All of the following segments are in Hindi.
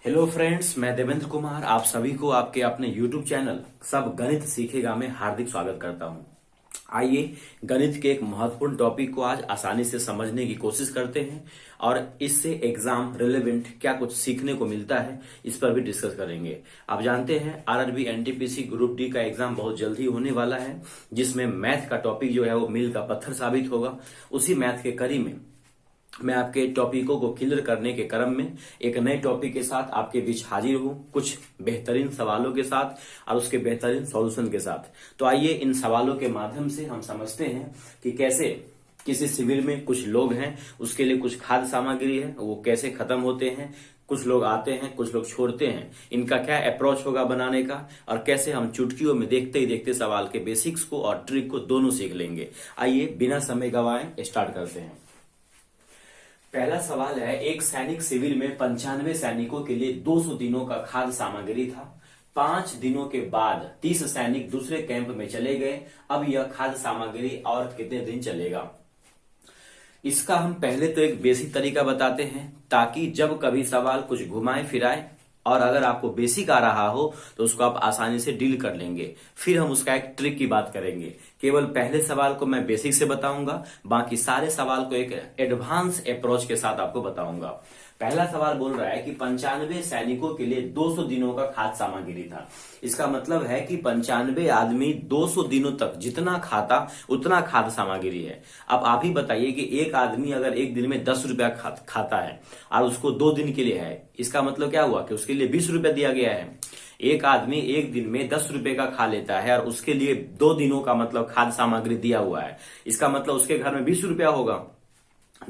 हेलो फ्रेंड्स, मैं देवेंद्र कुमार आप सभी को आपके अपने यूट्यूब चैनल सब गणित सीखेगा में हार्दिक स्वागत करता हूं। आइए गणित के एक महत्वपूर्ण टॉपिक को आज आसानी से समझने की कोशिश करते हैं और इससे एग्जाम रिलेवेंट क्या कुछ सीखने को मिलता है इस पर भी डिस्कस करेंगे। आप जानते हैं आरआरबी एनटीपीसी ग्रुप डी का एग्जाम बहुत जल्दी होने वाला है, जिसमें मैथ का टॉपिक जो है वो मील का पत्थर साबित होगा। उसी मैथ के कड़ी में मैं आपके टॉपिकों को क्लियर करने के क्रम में एक नए टॉपिक के साथ आपके बीच हाजिर हूं, कुछ बेहतरीन सवालों के साथ और उसके बेहतरीन सॉल्यूशन के साथ। तो आइए इन सवालों के माध्यम से हम समझते हैं कि कैसे किसी शिविर में कुछ लोग हैं, उसके लिए कुछ खाद्य सामग्री है, वो कैसे खत्म होते हैं। कुछ लोग आते हैं, कुछ लोग छोड़ते हैं, इनका क्या अप्रोच होगा बनाने का, और कैसे हम चुटकियों में देखते ही देखते सवाल के बेसिक्स को और ट्रिक को दोनों सीख लेंगे। आइए बिना समय गवाए स्टार्ट करते हैं। पहला सवाल है, एक सैनिक शिविर में 95 सैनिकों के लिए 200 दिनों का खाद्य सामग्री था। 5 दिनों के बाद 30 सैनिक दूसरे कैंप में चले गए। अब यह खाद्य सामग्री और कितने दिन चलेगा? इसका हम पहले तो एक बेसिक तरीका बताते हैं, ताकि जब कभी सवाल कुछ घुमाए फिराए और अगर आपको बेसिक आ रहा हो तो उसको आप आसानी से डील कर लेंगे। फिर हम उसका एक ट्रिक की बात करेंगे। केवल पहले सवाल को मैं बेसिक से बताऊंगा, बाकी सारे सवाल को एक एडवांस अप्रोच के साथ आपको बताऊंगा। पहला सवाल बोल रहा है कि 95 सैनिकों के लिए 200 दिनों का खाद्य सामग्री था। इसका मतलब है कि 95 आदमी 200 दिनों तक जितना खाता उतना खाद्य सामग्री है। अब आप ही बताइए कि एक आदमी अगर एक दिन में 10 रुपया खाता है और उसको 2 दिन के लिए है, इसका मतलब क्या हुआ कि उसके लिए 20 रुपया दिया गया है। एक आदमी एक दिन में 10 रुपए का खा लेता है और उसके लिए 2 दिनों का मतलब खाद्य सामग्री दिया हुआ है। इसका मतलब उसके घर में 20 रुपया होगा।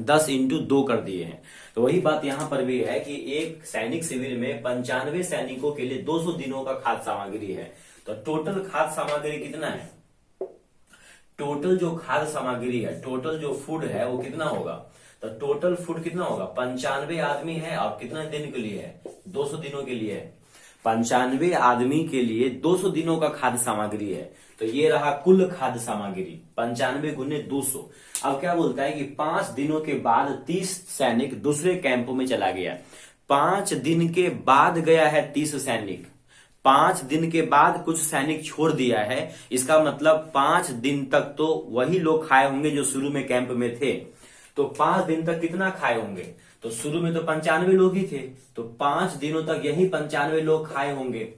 10 इंटू 2 कर दिए हैं। तो वही बात यहां पर भी है कि एक सैनिक शिविर में 95 सैनिकों के लिए 200 दिनों का खाद्य सामग्री है। तो टोटल खाद्य सामग्री कितना है? टोटल जो खाद्य सामग्री है, टोटल जो फूड है वो कितना होगा? तो टोटल फूड कितना होगा? 95 आदमी है और कितने दिन के लिए है? 200 दिनों के लिए है। 95 आदमी के लिए 200 दिनों का खाद्य सामग्री है। तो ये रहा कुल खाद्य सामग्री 95 गुने 200। अब क्या बोलता है कि 5 दिनों के बाद 30 सैनिक दूसरे कैंपों में चला गया। 5 दिन के बाद गया है 30 सैनिक। 5 दिन के बाद कुछ सैनिक छोड़ दिया है। इसका मतलब 5 दिन तक तो वही लोग खाए होंगे जो शुरू में कैंप में थे। तो 5 दिन तक कितना खाए होंगे? तो शुरू में तो 95 लोग ही थे, तो 5 दिनों तक यही 95 लोग खाए होंगे।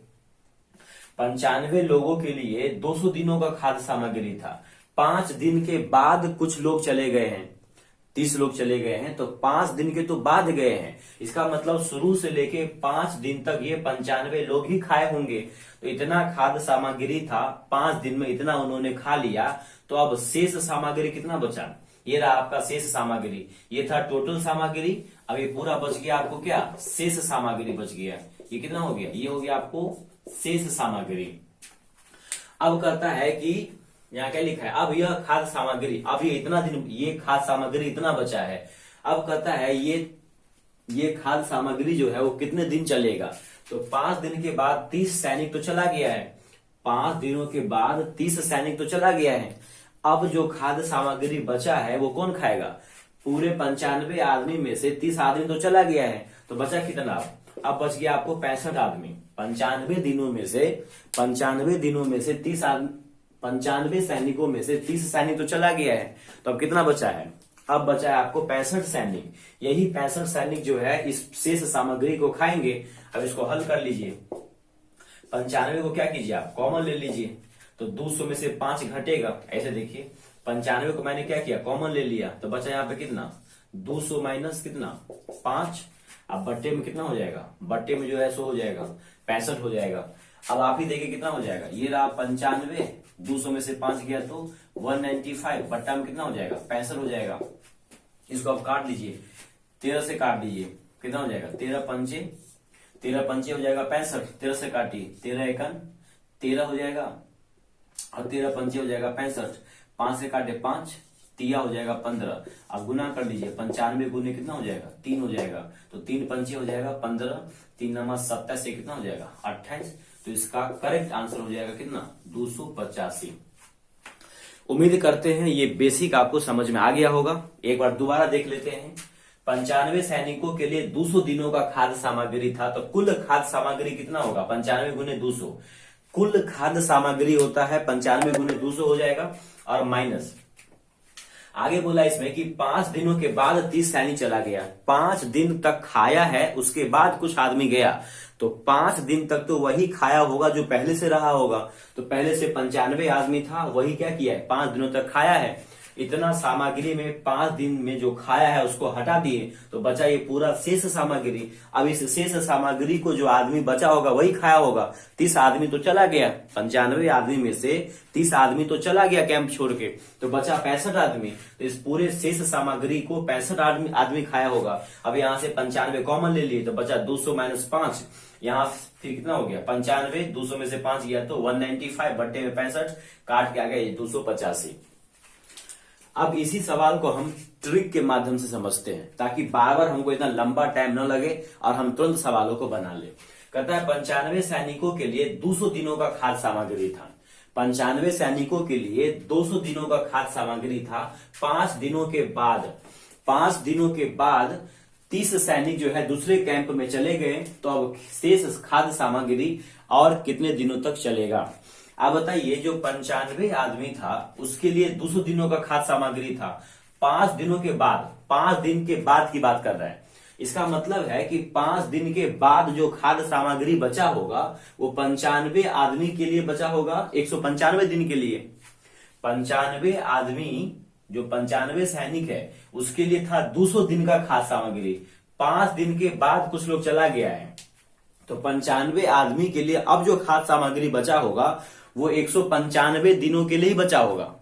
95 लोगों के लिए 200 दिनों का खाद्य सामग्री था। 5 दिन के बाद कुछ लोग चले गए हैं, 30 लोग चले गए हैं, तो 5 दिन के तो बाद गए हैं। इसका मतलब शुरू से लेके 5 दिन तक ये 95 लोग ही खाए होंगे। तो इतना खाद्य सामग्री था, 5 दिन में इतना उन्होंने खा लिया। तो अब शेष सामग्री कितना बचा? ये रहा आपका शेष सामग्री। ये था टोटल सामग्री। अब ये पूरा बच गया आपको क्या? शेष सामग्री बच गया। ये कितना हो गया? ये हो गया आपको शेष सामग्री। अब कहता है कि यहाँ क्या लिखा है, अब यह खाद्य सामग्री, अब ये इतना दिन, ये खाद्य सामग्री इतना बचा है। अब कहता है ये खाद्य सामग्री जो है वो कितने दिन चलेगा? तो 5 दिन के बाद 30 सैनिक तो चला गया है। 5 दिनों के बाद 30 सैनिक तो चला गया है। अब जो खाद्य सामग्री बचा है वो कौन खाएगा? पूरे 95 आदमी में से 30 आदमी तो चला गया है, तो बचा कितना? अब बच गया आपको 65 आदमी। 95 दिनों में से 30 आदमी, 95 सैनिकों में से 30 सैनिक तो चला गया है। तो अब कितना बचा है? अब बचा है आपको 65 सैनिक। यही 65 सैनिक जो है इस शेष सामग्री को खाएंगे। अब इसको हल कर लीजिए। 95 को क्या कीजिए आप? कॉमन ले लीजिए। तो 200 में से 5 घटेगा। ऐसे देखिए, 95 को मैंने क्या किया? कॉमन ले लिया। तो बचा यहाँ पे कितना? 200 माइनस कितना? 5। अब बट्टे में कितना हो जाएगा? बट्टे में जो है सो हो जाएगा 65 हो जाएगा। अब आप ही देखिए कितना हो जाएगा। ये रहा 95, 200 में से 5 गया तो 195, बट्टा में कितना हो जाएगा? 65 हो जाएगा। इसको आप काट लीजिए, 13 से काट लीजिए, कितना हो जाएगा? 13 पंचे हो जाएगा 65। 13 से काटिए, 13 एकन 13 हो जाएगा और 13 पंचे हो जाएगा 65। 5 से काटे 5, तिया हो जाएगा 15। अब गुना कर लीजिए, 95 गुने कितना हो जाएगा? 3 हो जाएगा। तो 3 पंचे हो जाएगा 15, 3 नंबर 27 से कितना हो जाएगा? 28। तो इसका करेक्ट आंसर हो जाएगा कितना? 285। उम्मीद करते हैं ये बेसिक आपको समझ में आ गया होगा। एक बार दोबारा देख लेते हैं। 95 सैनिकों के लिए 200 दिनों का खाद्य सामग्री था, तो कुल खाद्य सामग्री कितना होगा? 95 गुने 200। कुल खाद्य सामग्री होता है 95 गुने 200 हो जाएगा, और माइनस आगे बोला इसमें कि 5 दिनों के बाद 30 सैनिक चला गया। 5 दिन तक खाया है, उसके बाद कुछ आदमी गया, तो 5 दिन तक तो वही खाया होगा जो पहले से रहा होगा। तो पहले से 95 आदमी था, वही क्या किया है? 5 दिनों तक खाया है। इतना सामग्री में 5 दिन में जो खाया है उसको हटा दिए, तो बचा ये पूरा शेष सामग्री। अब इस शेष सामग्री को जो आदमी बचा होगा वही खाया होगा। 30 आदमी तो चला गया, 95 आदमी में से 30 आदमी तो चला गया कैंप छोड़ के, तो बचा 65 आदमी। तो इस पूरे शेष सामग्री को 65 आदमी खाया होगा। अब यहाँ से 95 कॉमन ले लिए, तो बचा 200 माइनस 5, यहाँ फिर कितना हो गया? 95, 200 में से 5 गया तो 195 बट्टे में 65, काट के आ गया 285। अब इसी सवाल को हम ट्रिक के माध्यम से समझते हैं, ताकि बार बार हमको इतना लंबा टाइम न लगे और हम तुरंत सवालों को बना ले। कहता है 95 सैनिकों के लिए 200 दिनों का खाद्य सामग्री था। 95 सैनिकों के लिए 200 दिनों का खाद्य सामग्री था। 5 दिनों के बाद 30 सैनिक जो है दूसरे कैंप में चले गए, तो अब शेष खाद्य सामग्री और कितने दिनों तक चलेगा? अब बताइए, जो 95 आदमी था उसके लिए 200 दिनों का खाद्य सामग्री था। 5 दिनों के बाद, 5 दिन के बाद की बात कर रहा है। इसका मतलब है कि 5 दिन के बाद जो खाद्य सामग्री बचा होगा वो 95 आदमी के लिए बचा होगा, 195 दिन के लिए। 95 आदमी, जो 95 सैनिक है उसके लिए था 200 दिन का खाद्य सामग्री। 5 दिन के बाद कुछ लोग चला गया है, तो 95 आदमी के लिए अब जो खाद्य सामग्री बचा होगा वो 195 दिनों के लिए ही बचा होगा।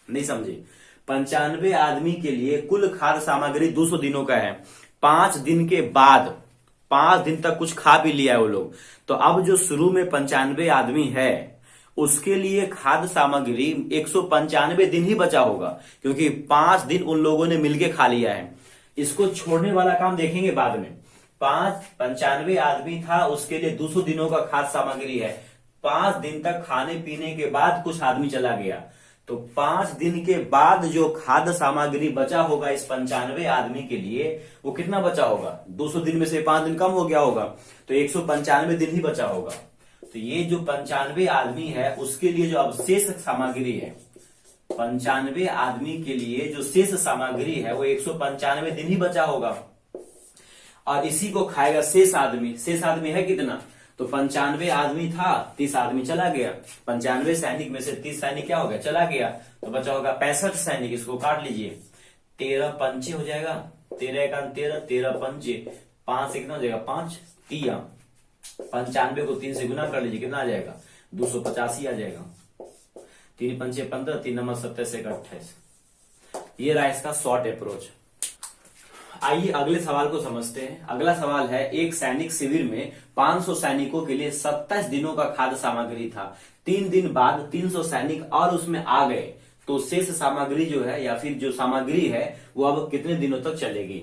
नहीं समझे? 95 आदमी के लिए कुल खाद्य सामग्री 200 दिनों का है। 5 दिन के बाद, 5 दिन तक कुछ खा पी लिया है वो लोग, तो अब जो शुरू में 95 आदमी है उसके लिए खाद्य सामग्री 195 दिन ही बचा होगा, क्योंकि 5 दिन उन लोगों ने मिलके खा लिया है। इसको छोड़ने वाला काम देखेंगे बाद में। 95 आदमी था, उसके लिए 200 दिनों का खाद्य सामग्री है। 5 दिन तक खाने पीने के बाद कुछ आदमी चला गया, तो 5 दिन के बाद जो खाद्य सामग्री बचा होगा इस 95 आदमी के लिए, वो कितना बचा होगा? 200 दिन में से 5 दिन कम हो गया होगा, तो 195 दिन ही बचा होगा। तो ये जो 95 आदमी है उसके लिए जो अवशेष सामग्री है, 95 आदमी के लिए जो शेष सामग्री है वो 195 दिन ही बचा होगा, और इसी को खाएगा शेष आदमी। शेष आदमी है कितना? तो 95 आदमी था, 30 आदमी चला गया। 95 सैनिक में से 30 सैनिक क्या हो गया? चला गया, तो बचा होगा 65 सैनिक। इसको काट लीजिए, 13 पंचे हो जाएगा, 13 एकान 13, 13 पंचे, 5 से कितना हो जाएगा? 5 तिया। 95 को 3 से गुना कर लीजिए, कितना आ जाएगा? 285 आ जाएगा। 3 पंचे 15, 3 नंबर 27 से 28। ये रहा इसका शॉर्ट अप्रोच। आइए अगले सवाल को समझते हैं। अगला सवाल है, एक सैनिक शिविर में 500 सैनिकों के लिए 27 दिनों का खाद्य सामग्री था। 3 दिन बाद 300 सैनिक और उसमें आ गए, तो शेष सामग्री जो है या फिर जो सामग्री है वो अब कितने दिनों तक चलेगी?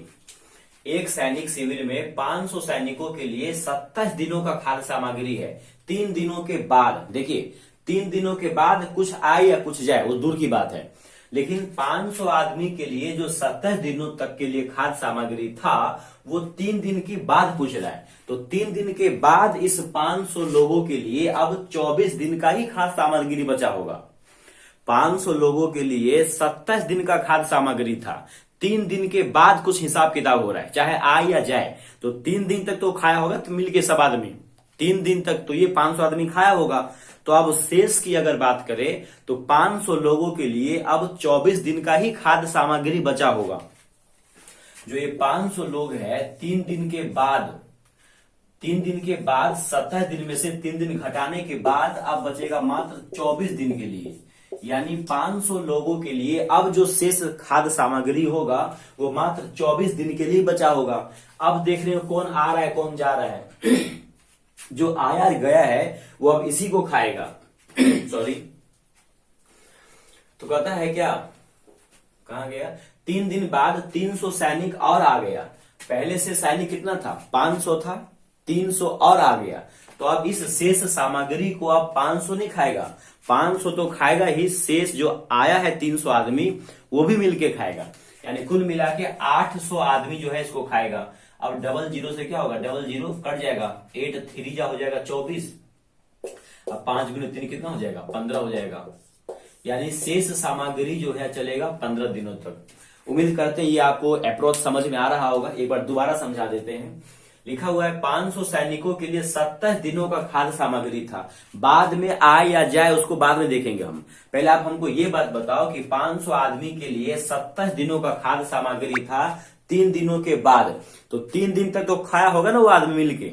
एक सैनिक शिविर में 500 सैनिकों के लिए 27 दिनों का खाद्य सामग्री है। 3 दिनों के बाद, देखिए 3 दिनों के बाद कुछ आए या कुछ जाए वो दूर की बात है, लेकिन 500 आदमी के लिए जो 27 दिनों तक के लिए खाद्य सामग्री था वो 3 दिन की बाद पूछ रहा है। तो 3 दिन के बाद इस 500 लोगों के लिए अब 24 दिन का ही खाद्य सामग्री बचा होगा। 500 लोगों के लिए 27 दिन का खाद्य सामग्री था, 3 दिन के बाद कुछ हिसाब किताब हो रहा है, चाहे आए या जाए, तो 3 दिन तक तो खाया होगा, तो मिलके सब आदमी 3 दिन तक तो ये 500 आदमी खाया होगा। तो अब शेष की अगर बात करें तो 500 लोगों के लिए अब 24 दिन का ही खाद्य सामग्री बचा होगा। जो ये 500 लोग हैं, 3 दिन के बाद 27 दिन में से 3 दिन घटाने के बाद अब बचेगा मात्र 24 दिन के लिए, यानी 500 लोगों के लिए अब जो शेष खाद्य सामग्री होगा वो मात्र 24 दिन के लिए बचा होगा। अब देख रहे हो कौन आ रहा है कौन जा रहा है। जो आया गया है वो अब इसी को खाएगा। सॉरी, तो कहता है क्या, कहां गया? 3 दिन बाद 300 सैनिक और आ गया। पहले से सैनिक कितना था? 500 था, 300 और आ गया, तो अब इस शेष सामग्री को अब 500 नहीं खाएगा, 500 तो खाएगा ही, शेष जो आया है 300 आदमी वो भी मिलके खाएगा। यानी कुल मिला के 800 आदमी जो है इसको खाएगा। अब डबल जीरो से क्या होगा, डबल जीरो कट जाएगा, 8 3 जा हो जाएगा 24, अब 5 गुने 3 कितना हो जाएगा, 15 हो जाएगा। यानी शेष सामग्री जो है चलेगा 15 दिनों तक। उम्मीद करते हैं ये आपको अप्रोच समझ में आ रहा होगा। एक बार दोबारा समझा देते हैं। लिखा हुआ है 500 सैनिकों के लिए 27 दिनों का खाद्य सामग्री था। बाद में आए या जाए उसको बाद में देखेंगे हम। पहले आप हमको ये बात बताओ कि 500 आदमी के लिए 27 दिनों का खाद्य सामग्री था 3 दिनों के बाद। तो 3 दिन तक तो खाया होगा ना वो आदमी मिलके।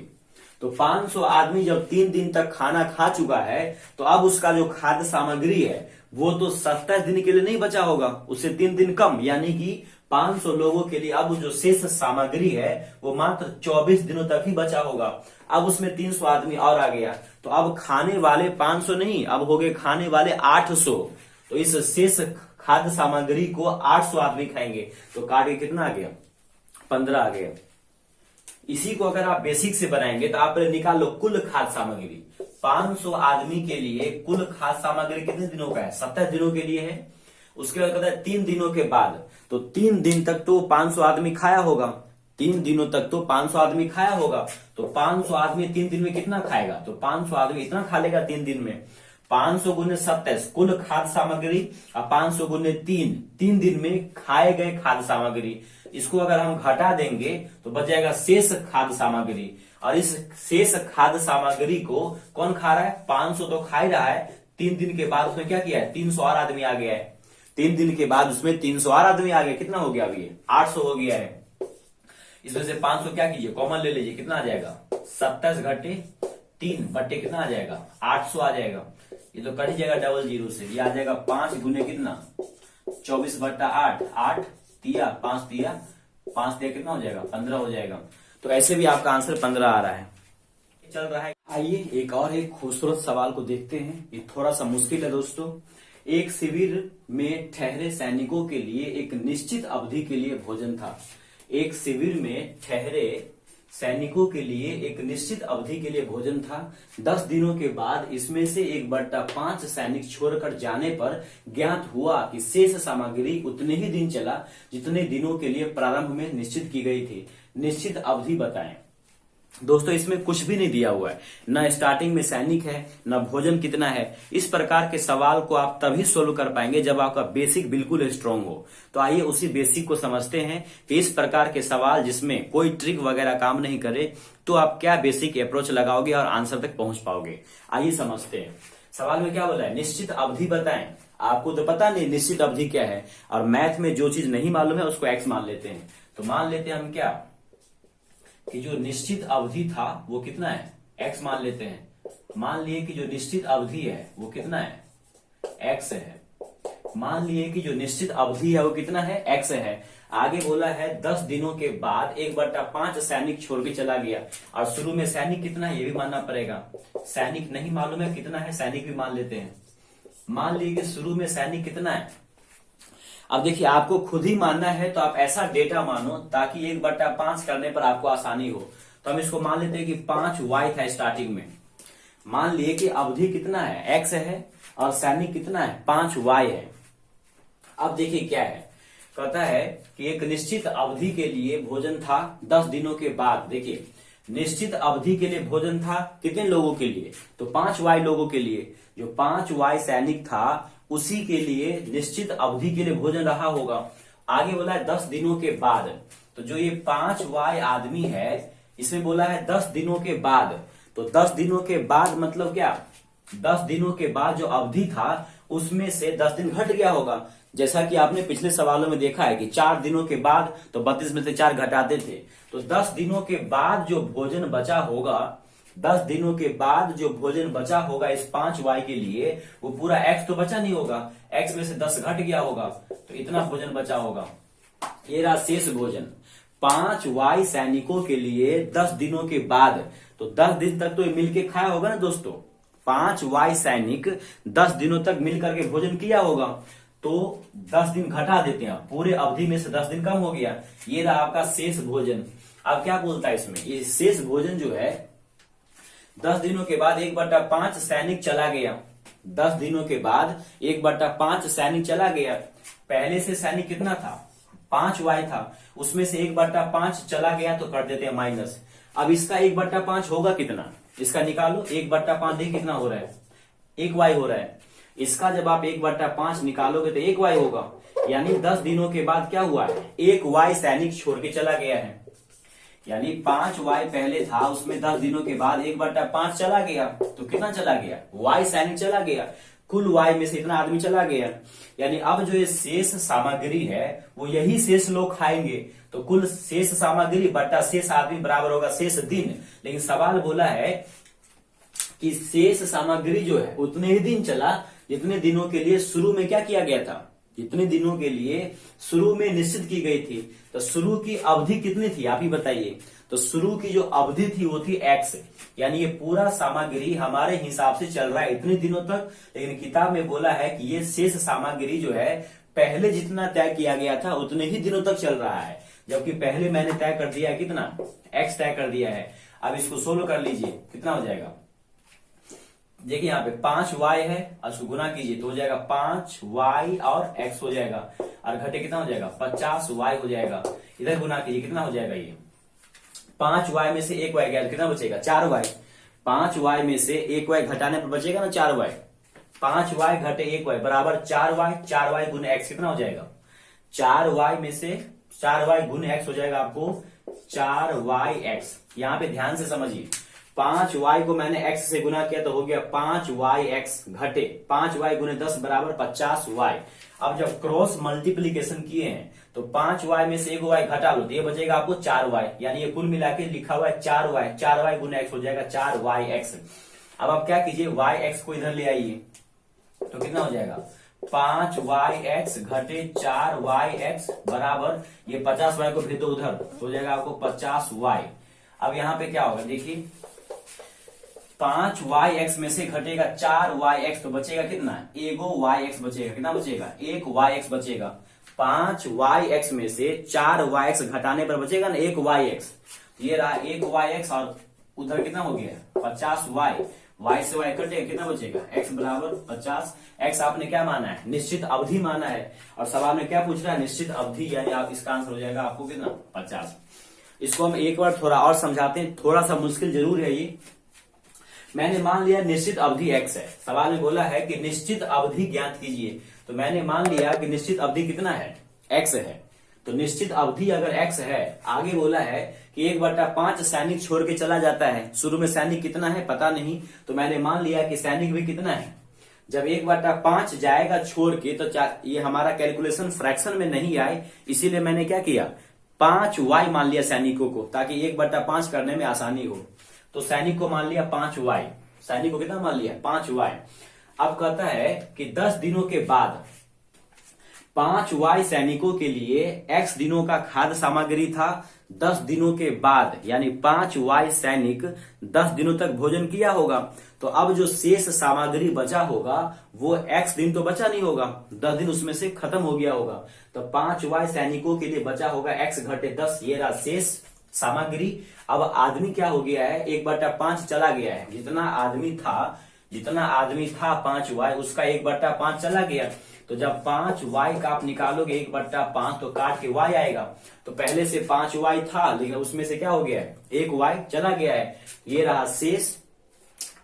तो 500 आदमी जब 3 दिन तक खाना खा चुका है तो अब उसका जो खाद्य सामग्री है वो तो 27 दिन के लिए नहीं बचा होगा, उससे 3 दिन कम। यानी कि 500 लोगों के लिए अब जो शेष सामग्री है वो मात्र 24 दिनों तक ही बचा होगा। अब उसमें 300 आदमी और आ गया, तो अब खाने वाले 500 नहीं, अब हो गए खाने वाले 800। तो इस शेष खाद्य सामग्री को 800 आदमी खाएंगे। तो काट के कितना आ गया, 15 आ गया। इसी को अगर आप बेसिक से बनाएंगे तो आप निकाल लो कुल खाद्य सामग्री। 500 आदमी के लिए कुल खाद्य सामग्री कितने दिनों का है, 27 दिनों के लिए है। उसके बाद कहता है 3 दिनों के बाद, तो 3 दिन तक तो 500 आदमी खाया होगा। 3 दिनों तक तो 500 आदमी खाया होगा। तो 500 आदमी 3 दिन में कितना खाएगा, तो 500 आदमी इतना खा लेगा 3 दिन में। 500 गुने 27 कुल खाद्य सामग्री और 500 गुने 3 दिन में खाए गए खाद्य सामग्री। इसको अगर हम घटा देंगे तो बच जाएगा शेष खाद्य सामग्री। और इस शेष खाद्य सामग्री को कौन खा रहा है, 500 तो खा ही रहा है। 3 दिन के बाद उसमें क्या किया है, 300 और आदमी आ गया है। 3 दिन के बाद उसमें 300 और आदमी आ गया। कितना हो गया अभी, 800 हो गया है। इसमें से 500 क्या कीजिए, कॉमन ले लीजिए, कितना आ जाएगा, 27 घटे 3 बट्टे कितना आ जाएगा, 800 आ जाएगा। ये तो कट ही जाएगा डबल जीरो से, ये आ जाएगा 5 गुने कितना, 24 बट्टा 8, 8 तिया 5 तिया 5 तिया कितना हो जाएगा, 15 हो जाएगा। तो ऐसे भी आपका आंसर 15 आ रहा है। चल रहा है। आइए एक खूबसूरत सवाल को देखते हैं। ये थोड़ा सा मुश्किल है दोस्तों। एक शिविर में ठहरे सैनिकों के लिए एक निश्चित अवधि के लिए भोजन था। एक शिविर में ठहरे सैनिकों के लिए एक निश्चित अवधि के लिए भोजन था। 10 दिनों के बाद इसमें से 1/5 सैनिक छोड़कर जाने पर ज्ञात हुआ कि शेष सामग्री उतने ही दिन चला जितने दिनों के लिए प्रारंभ में निश्चित की गई थी। निश्चित अवधि बताएं। दोस्तों इसमें कुछ भी नहीं दिया हुआ है, न स्टार्टिंग में सैनिक है, न भोजन कितना है। इस प्रकार के सवाल को आप तभी सोल्व कर पाएंगे जब आपका बेसिक बिल्कुल स्ट्रांग हो। तो आइए उसी बेसिक को समझते हैं कि इस प्रकार के सवाल जिसमें कोई ट्रिक वगैरह काम नहीं करे तो आप क्या बेसिक अप्रोच लगाओगे और आंसर तक पहुंच पाओगे। आइए समझते हैं। सवाल में क्या बोला है, निश्चित अवधि बताएं। आपको तो पता नहीं निश्चित अवधि क्या है, और मैथ में जो चीज नहीं मालूम है उसको एक्स मान लेते हैं। तो मान लेते हैं हम क्या, कि जो निश्चित अवधि था वो कितना है, x मान लेते हैं। मान लिए कि जो निश्चित अवधि है वो कितना है, x है। मान लिए कि जो निश्चित अवधि है वो कितना है, x है। आगे बोला है 10 दिनों के बाद 1/5 सैनिक छोड़ के चला गया। और शुरू में सैनिक कितना है ये भी मानना पड़ेगा। सैनिक नहीं मालूम है कितना है, सैनिक भी मान लेते हैं। मान लिए कि शुरू में सैनिक कितना है। अब देखिए आपको खुद ही मानना है तो आप ऐसा डेटा मानो ताकि 1/5 करने पर आपको आसानी हो। तो हम इसको मान लेते हैं कि 5y था स्टार्टिंग में। मान लिए कि अवधि कितना है, x है, और सैनिक कितना है, 5y है। अब देखिए क्या है, कहता है कि एक निश्चित अवधि के लिए भोजन था 10 दिनों के बाद। देखिए निश्चित अवधि के लिए भोजन था कितने लोगों के लिए, तो 5y लोगों के लिए। जो 5y सैनिक था उसी के लिए निश्चित अवधि के लिए भोजन रहा होगा। आगे बोला है 10 दिनों के बाद। तो जो ये 5y आदमी है इसमें बोला है 10 दिनों के बाद। तो 10 दिनों के बाद मतलब क्या, 10 दिनों के बाद जो अवधि था उसमें से 10 दिन घट गया होगा। जैसा कि आपने पिछले सवालों में देखा है कि 4 दिनों के बाद तो 32 में से 4 घटाते थे। तो 10 दिनों के बाद जो भोजन बचा होगा, 10 दिनों के बाद जो भोजन बचा होगा इस 5y के लिए, वो पूरा x तो बचा नहीं होगा, x में से 10 घट गया होगा, तो इतना भोजन बचा होगा। ये रहा शेष भोजन 5y सैनिकों के लिए 10 दिनों के बाद। तो 10 दिन तक तो ये मिलके खाया होगा ना दोस्तों। 5y सैनिक 10 दिनों तक मिल करके भोजन किया होगा। तो 10 दिन घटा देते हैं, पूरे अवधि में से 10 दिन कम हो गया। ये रहा आपका शेष भोजन। अब क्या बोलता है इसमें, ये शेष भोजन जो है 10 दिनों के बाद 1/5 सैनिक चला गया। 10 दिनों के बाद 1/5 सैनिक चला गया। पहले से सैनिक कितना था, 5y था, उसमें से 1/5 चला गया तो कर देते हैं माइनस। अब इसका 1/5 होगा कितना, इसका निकालो। 1/5 देखिए कितना हो रहा है, 1y हो रहा है। इसका जब आप 1/5 निकालोगे तो 1y होगा, यानी 10 दिनों के बाद क्या हुआ है, 1y सैनिक छोड़ के चला गया है। यानी 5y पहले था, उसमें 10 दिनों के बाद 1/5 चला गया, तो कितना चला गया, y सैनिक चला गया। कुल y में से इतना आदमी चला गया, यानी अब जो ये शेष सामग्री है वो यही शेष लोग खाएंगे। तो कुल शेष सामग्री बटा शेष आदमी बराबर होगा शेष दिन। लेकिन सवाल बोला है कि शेष सामग्री जो है उतने ही दिन चला जितने दिनों के लिए शुरू में क्या किया गया था, जितने दिनों के लिए शुरू में निश्चित की गई थी। तो शुरू की अवधि कितनी थी आप ही बताइए। तो शुरू की जो अवधि थी वो थी x, यानी ये पूरा सामग्री हमारे हिसाब से चल रहा है इतने दिनों तक। लेकिन किताब में बोला है कि ये शेष सामग्री जो है पहले जितना तय किया गया था उतने ही दिनों तक चल रहा है, जबकि पहले मैंने तय कर दिया है कितना, x तय कर दिया है। अब इसको सोल्व कर लीजिए, कितना हो जाएगा, देखिए यहाँ पे 5y है और उसको गुना कीजिए तो हो जाएगा 5y और x हो जाएगा, और घटे कितना हो जाएगा 50y हो जाएगा। इधर गुना कीजिए कितना हो जाएगा, ये 5y में से 1y गया कितना बचेगा 4y। 5y में से 1y घटाने पर बचेगा ना 4y। 5y घटे 1y बराबर 4y। 4y गुने x कितना हो जाएगा, 4y में से 4y गुने x हो जाएगा आपको 4yx। यहाँ पे ध्यान से समझिए, 5y को मैंने x से गुना किया तो हो गया 5yx घटे 5y गुने 10 बराबर 50y। अब जब क्रॉस मल्टीप्लीकेशन किए हैं तो 5y में से 1y घटा लो तो ये बचेगा आपको 4y, यानी ये कुल मिला के लिखा हुआ है 4y। 4y गुने x हो जाएगा 4yx। अब आप क्या कीजिए, yx को इधर ले आइए तो कितना हो जाएगा 5yx घटे 4yx बराबर ये 50y को भेज दो उधर तो हो जाएगा आपको 50y। अब यहाँ पे क्या होगा देखिए, 5yx में से घटेगा 4yx तो बचेगा कितना, एगो yx बचेगा, कितना बचेगा 1yx बचेगा। 5yx में से 4yx घटाने पर बचेगा ना 1yx, ये रहा 1yx और उधर कितना हो गया 50y। y से y कटे कितना बचेगा x बराबर 50। x आपने क्या माना है, निश्चित अवधि माना है, और सवाल में क्या पूछ रहा है, निश्चित अवधि, यानी आप इसका आंसर हो जाएगा आपको कितना 50। इसको हम एक बार थोड़ा और समझाते हैं, थोड़ा सा मुश्किल जरूर है ये। मैंने मान लिया निश्चित अवधि x है, सवाल में बोला है कि निश्चित अवधि ज्ञात कीजिए, तो मैंने मान लिया कि निश्चित अवधि कितना है x है। तो निश्चित अवधि अगर x है, आगे बोला है कि 1/5 सैनिक छोड़ के चला जाता है, शुरू में सैनिक कितना है पता नहीं, तो मैंने मान लिया कि सैनिक भी कितना है। जब 1/5 जाएगा छोड़ के तो ये हमारा कैलकुलेशन फ्रैक्शन में नहीं आए, इसीलिए मैंने क्या किया 5y मान लिया सैनिकों को, ताकि 1/5 करने में आसानी हो। तो सैनिक को मान लिया 5y, सैनिक को कितना मान लिया 5y। अब कहता है कि 10 दिनों के बाद 5y सैनिकों के लिए x दिनों का खाद्य सामग्री था। 10 दिनों के बाद यानी 5y सैनिक 10 दिनों तक भोजन किया होगा, तो अब जो शेष सामग्री बचा होगा वो x दिन तो बचा नहीं होगा, 10 दिन उसमें से खत्म हो गया होगा। तो 5y सैनिकों के लिए बचा होगा x घटे 10, ये रहा शेष सामग्री। अब आदमी क्या हो गया है 1/5 चला गया है, जितना आदमी था 5y उसका 1/5 चला गया। तो जब 5y का आप निकालोगे 1/5 तो काट के y आएगा, तो पहले से 5y था लेकिन उसमें से क्या हो गया है 1y चला गया है, ये रहा शेष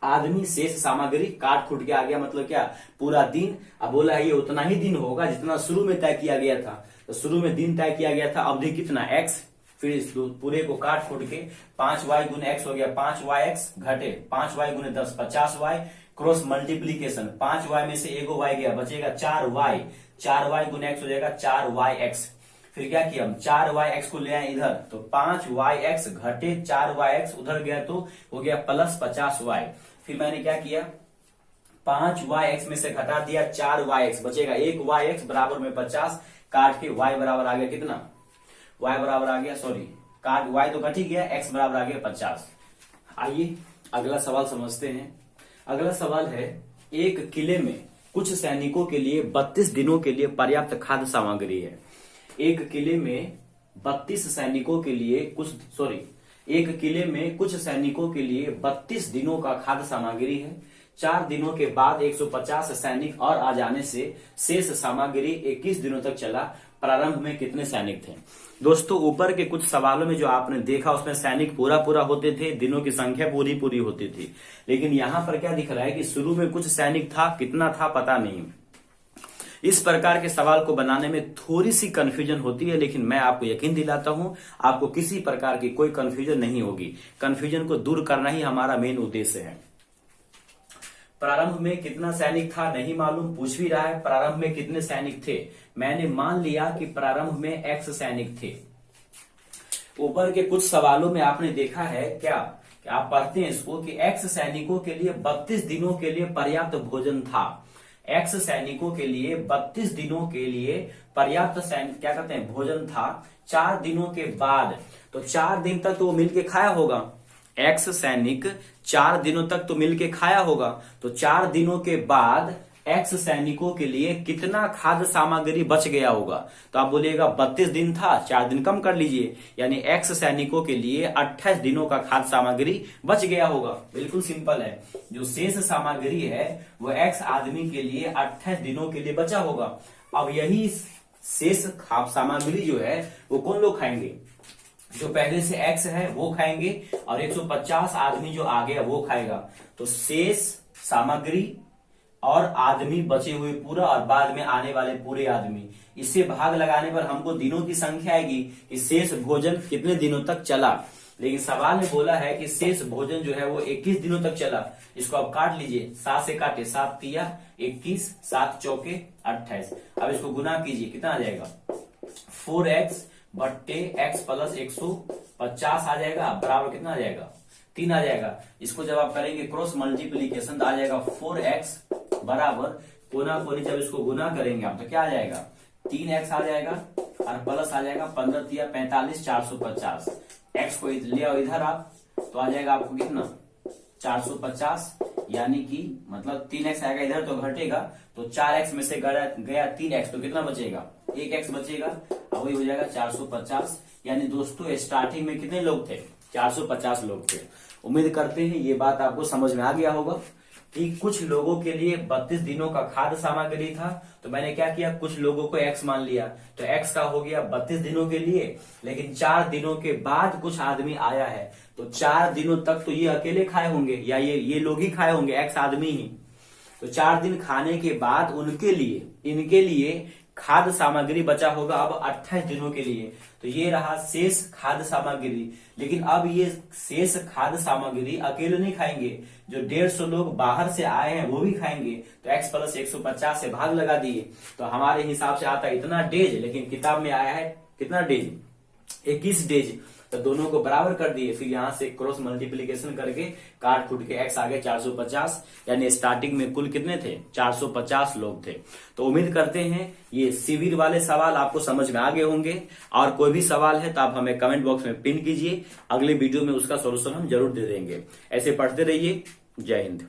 आदमी, शेष सामग्री काट फूट के आ गया, मतलब क्या पूरा दिन। अब बोला है ये उतना ही दिन होगा जितना शुरू में तय किया गया था, तो शुरू में दिन तय किया गया था, अवधि कितना x, फिर इस पूरे को काट फूट के 5y गुने x हो गया 5yx घटे 5y गुने 10 50y, क्रॉस मल्टीप्लीकेशन 5y में से एगो y गया बचेगा 4y, 4y गुने x हो जाएगा 4yx। फिर क्या किया हम 4yx को ले आए इधर, तो 5yx घटे 4yx उधर गया तो हो गया प्लस 50y। फिर मैंने क्या किया 5yx में से घटा दिया 4yx बचेगा 1yx बराबर में 50, काट के y बराबर आ गया कितना, y बराबर आ गया काट y तो कट ही गया, x बराबर आ गया 50। आइए अगला सवाल समझते हैं। अगला सवाल है, एक किले में कुछ सैनिकों के लिए 32 दिनों के लिए पर्याप्त खाद्य सामग्री है। एक किले में 32 सैनिकों के लिए एक किले में कुछ सैनिकों के लिए 32 दिनों का खाद्य सामग्री है। 4 दिनों के बाद 150 सैनिक और आ जाने से शेष सामग्री 21 दिनों तक चला। प्रारंभ में कितने सैनिक थे? दोस्तों, ऊपर के कुछ सवालों में जो आपने देखा उसमें सैनिक पूरा पूरा होते थे, दिनों की संख्या पूरी पूरी होती थी। लेकिन यहाँ पर क्या दिख रहा है कि शुरू में कुछ सैनिक था, कितना था पता नहीं। इस प्रकार के सवाल को बनाने में थोड़ी सी कंफ्यूजन होती है, लेकिन मैं आपको यकीन दिलाता हूं आपको किसी प्रकार की कोई कंफ्यूजन नहीं होगी। कंफ्यूजन को दूर करना ही हमारा मेन उद्देश्य है। प्रारंभ में कितना सैनिक था नहीं मालूम, पूछ भी रहा है प्रारंभ में कितने सैनिक थे। मैंने मान लिया कि प्रारंभ में x सैनिक थे। ऊपर के कुछ सवालों में आपने देखा है क्या कि आप पढ़ते हैं इसको कि x सैनिकों के लिए 32 दिनों के लिए पर्याप्त भोजन था। x सैनिकों के लिए 32 दिनों के लिए पर्याप्त क्या कहते हैं भोजन था। 4 दिनों के बाद, तो 4 दिन तक तो वो मिलके खाया होगा। x सैनिक 4 दिनों तक तो मिलके खाया होगा, तो 4 दिनों के बाद x सैनिकों के लिए कितना खाद्य सामग्री बच गया होगा? तो आप बोलिएगा 32 दिन था, 4 दिन कम कर लीजिए, यानी x सैनिकों के लिए 28 दिनों का खाद्य सामग्री बच गया होगा। बिल्कुल सिंपल है, जो शेष सामग्री है वो x आदमी के लिए 28 दिनों के लिए बचा होगा। अब यही शेष सामग्री जो है वो कौन लोग खाएंगे? जो पहले से x है वो खाएंगे और 150 आदमी जो आ गया वो खाएगा। तो शेष सामग्री और आदमी बचे हुए पूरा और बाद में आने वाले पूरे आदमी, इससे भाग लगाने पर हमको दिनों की संख्या आएगी कि शेष भोजन कितने दिनों तक चला। लेकिन सवाल में बोला है कि शेष भोजन जो है वो 21 दिनों तक चला। इसको आप काट लीजिए, 7 से काटे, 7 तिया 21, 7 चौके 28। अब इसको गुना कीजिए, कितना आ जाएगा? 4x बट्टे x प्लस 150 आ जाएगा, बराबर कितना आ जाएगा? 3 आ जाएगा। इसको जब आप करेंगे क्रॉस मल्टीप्लीकेशन तो आ जाएगा 4x बराबर कोना कोनी, जब इसको गुना करेंगे आप तो क्या आ जाएगा? 3x आ जाएगा और प्लस आ जाएगा 15 तिया 45, 450। x को ले आओ इधर आप, तो आ जाएगा आपको कितना? 450, यानी कि मतलब 3x आएगा इधर तो घटेगा, तो 4x में से गया 3x, तो कितना बचेगा? 1x बचेगा। अब वही हो जाएगा 450। यानी दोस्तों स्टार्टिंग में कितने लोग थे? 450 लोग थे। उम्मीद करते हैं ये बात आपको समझ में आ गया होगा कि कुछ लोगों के लिए 32 दिनों का खाद्य सामग्री था। तो मैंने क्या किया, कुछ लोगों को x मान लिया, तो x का हो गया 32 दिनों के लिए। लेकिन 4 दिनों के बाद कुछ आदमी आया है, तो 4 दिनों तक तो ये अकेले खाए होंगे या ये लोग ही खाए होंगे, x आदमी ही। तो 4 दिन खाने के बाद इनके लिए खाद्य सामग्री बचा होगा अब 28 दिनों के लिए। तो ये रहा शेष खाद्य सामग्री। लेकिन अब ये शेष खाद्य सामग्री अकेले नहीं खाएंगे, जो 150 लोग बाहर से आए हैं वो भी खाएंगे। तो x प्लस 150 से भाग लगा दिए, तो हमारे हिसाब से आता है इतना डेज, लेकिन किताब में आया है कितना डेज? 21 डेज। तो दोनों को बराबर कर दिए, फिर यहां से क्रॉस मल्टीप्लीकेशन करके काट कूट के x आ गए 450, यानी स्टार्टिंग में कुल कितने थे? 450 लोग थे। तो उम्मीद करते हैं ये शिविर वाले सवाल आपको समझ में आ गए होंगे। और कोई भी सवाल है तो आप हमें कमेंट बॉक्स में पिन कीजिए, अगले वीडियो में उसका सोल्यूशन हम जरूर दे देंगे। ऐसे पढ़ते रहिए। जय हिंद।